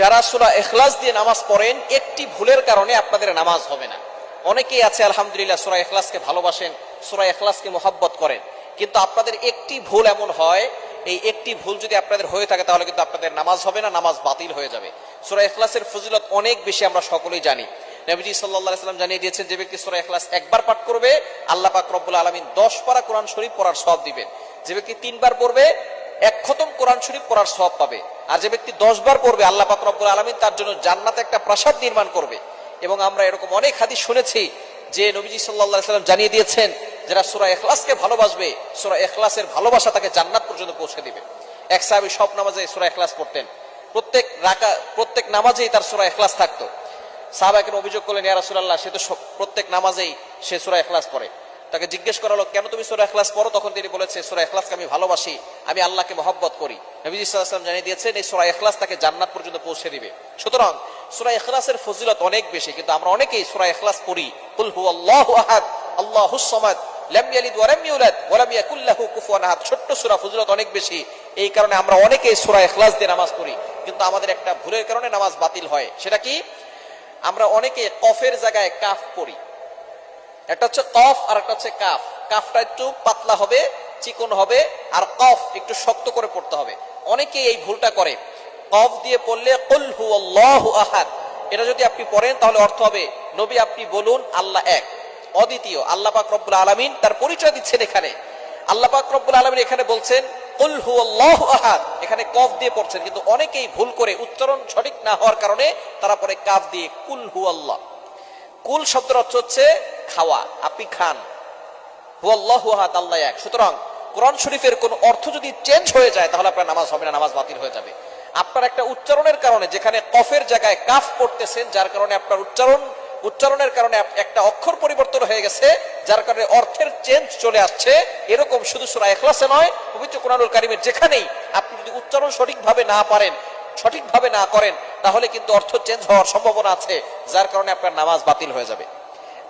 যারা সূরা ইখলাস দিয়ে নামাজ পড়েন একটি ভুলের কারণে আপনাদের নামাজ হবে না। অনেকেই আছে আলহামদুলিল্লাহ সূরা ইখলাসকে ভালোবাসেন, সূরা ইখলাসকে মহব্বত করেন, কিন্তু আপনাদের একটি ভুল এমন হয়, এই একটি ভুল যদি আপনাদের হয়ে থাকে তাহলে কিন্তু আপনাদের নামাজ হবে না, নামাজ বাতিল হয়ে যাবে। সূরা ইখলাসের ফজিলত অনেক বেশি, আমরা সকলেই জানি। নবীজি সাল্লাল্লাহু আলাইহি ওয়াসাল্লাম জানিয়ে দিয়েছেন, যে ব্যক্তি সূরা ইখলাস একবার পাঠ করবে আল্লাহ পাক রব্বুল আলামিন 10 পারা কোরআন শরীফ পড়ার সওয়াব দিবেন। যে ব্যক্তি 3 বার পড়বে 1 খতম কোরআন শরীফ পড়ার সওয়াব পাবে। আর যে ব্যক্তি 10 বার পড়বে আল্লাহ পাক রব্বুল আলামিন তার জন্য জান্নাতে একটা প্রাসাদ নির্মাণ করবে। এবং আমরা এরকম অনেক হাদিস শুনেছি যে নবীজি সাল্লাল্লাহু আলাইহি ওয়াসাল্লাম জানিয়ে দিয়েছেন, যারা সূরা ইখলাসকে ভালোবাসবে সূরা ইখলাসের ভালোবাসা তাকে জান্নাত পর্যন্ত পৌঁছে দিবে। এক সাহাবী সব নামাজে সূরা ইখলাস পড়তেন, প্রত্যেক নামাজেই তার সূরা ইখলাস থাকতো। সাহাবাকে অভিযোগ করলেন, ইয়া রাসূলুল্লাহ, সে তো প্রত্যেক নামাজেই সে সূরা ইখলাস পড়ে। তাকে জিজ্ঞেস করা হলো, কেন তুমি সূরা ইখলাস পড়ো? তখন তিনি বলেছে, সূরা ইখলাসকে আমি ভালোবাসি, আমি আল্লাহকে মহব্বত করি। নবীজি সাল্লাল্লাহু আলাইহি ওয়াসাল্লাম জানিয়ে দিয়েছেন, এই সূরা ইখলাস তাকে জান্নাত পর্যন্ত পৌঁছে দিবে। সুতরাং সূরা ইখলাসের ফজিলত অনেক বেশি, কিন্তু আমরা অনেকেই সূরা ইখলাস পড়ি, কুল হুয়াল্লাহু আহাদ আল্লাহুস সামাদ লাম ইয়ালিদ ওয়া লাম ইউলাদ ওয়া লাম ইয়াকুল লাহু কুফুয়ান আহাদ। ছোট্ট সূরা, ফজিলত অনেক বেশি। এই কারণে আমরা অনেকেই সূরা ইখলাস দিয়ে নামাজ পড়ি, কিন্তু আমাদের একটা ভুলের কারণে নামাজ বাতিল হয়। সেটা কি? আমরা অনেকে কফের জায়গায় কাফ পড়ি। একটা হচ্ছে কফ আর একটা হচ্ছে কাফ। কাফটা একটু পাতলা হবে, চিকন হবে, আর কফ একটু শক্ত করে পড়তে হবে। অনেকে এই ভুলটা করে। কফ দিয়ে পড়লে কুল হুয়াল্লাহু আহাদ, এটা যদি আপনি পড়েন তাহলে অর্থ হবে, নবী আপনি বলুন আল্লাহ এক, অদ্বিতীয়। আল্লাহ পাক রব্বুল আলামিন তার পরিচয় দিচ্ছেন এখানে। আল্লাহ পাক রব্বুল আলামিন এখানে বলছেন কুল হুয়াল্লাহু আহাদ, এখানে কফ দিয়ে পড়ছেন। কিন্তু অনেকেই ভুল করে, উচ্চারণ সঠিক না হওয়ার কারণে তারা পরে কাফ দিয়ে কুল হুয়াল্লাহ। কুল শব্দের অর্থ হচ্ছে খাওয়া, আপনি খান। হুয়াল্লাহু আহাদ, আল্লাহ এক। সুতরাং কোরআন শরীফের কোন অর্থ যদি চেঞ্জ হয়ে যায় তাহলে আপনার নামাজ হবে না, নামাজ বাতিল হয়ে যাবে। আপনার একটা উচ্চারণের কারণে, যেখানে কফের জায়গায় কাফ পড়তেছেন, যার কারণে আপনার উচ্চারণের কারণে একটা অক্ষর পরিবর্তন হয়ে গেছে, যার কারণে অর্থের চেঞ্জ চলে আসছে। এরকম শুধু সূরা ইখলাসে নয়, পবিত্র কোরআনুল কারীমের যেখানেই আপনি যদি উচ্চারণ সঠিকভাবে না পারেন, সঠিকভাবে না করেন, তাহলে কিন্তু অর্থ চেঞ্জ হওয়ার সম্ভাবনা আছে, যার কারণে আপনার নামাজ বাতিল হয়ে যাবে।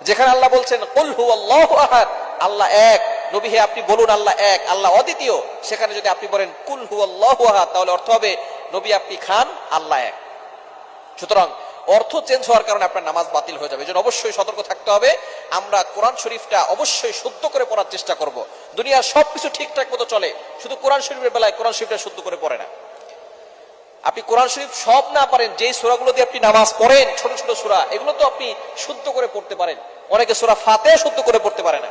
যেখানে আল্লাহ বলছেন কুল হুয়াল্লাহু আহাদ, আল্লাহ এক, নবী হে আপনি বলুন আল্লাহ এক, আল্লাহ অদ্বিতীয়, সেখানে যদি আপনি বলেন কুল হুয়াল্লাহু আহাদ তাহলে অর্থ হবে, নবী আপনি খান, আল্লাহ এক। সুতরাং অর্থ চেঞ্জ হওয়ার কারণে আপনার নামাজ বাতিল হয়ে যাবে। এজন্য অবশ্যই সতর্ক থাকতে হবে। আমরা কোরআন শরীফটা অবশ্যই শুদ্ধ করে পড়ার চেষ্টা করব। দুনিয়ার সবকিছু ঠিকঠাক মতো চলে, শুধু কোরআন শরীফের বেলায় কোরআন শরীফটা শুদ্ধ করে পড়ে না। আপনি কোরআন শরীফ সব না পারেন, যেই সূরাগুলো দিয়ে আপনি নামাজ পড়েন, ছোট ছোট সূরা, এগুলো তো আপনি শুদ্ধ করে পড়তে পারেন। অনেকে সূরা ফাতিহা শুদ্ধ করে পড়তে পারে না,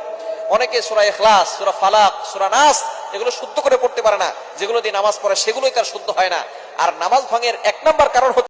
অনেকে সূরা ইখলাস, সূরা ফালাক, সূরা নাস এগুলো শুদ্ধ করে পড়তে পারে না। যেগুলো দিয়ে নামাজ পড়ে সেগুলোই তার শুদ্ধ হয় না। আর নামাজ ভাঙের 1 নম্বর কারণ হচ্ছে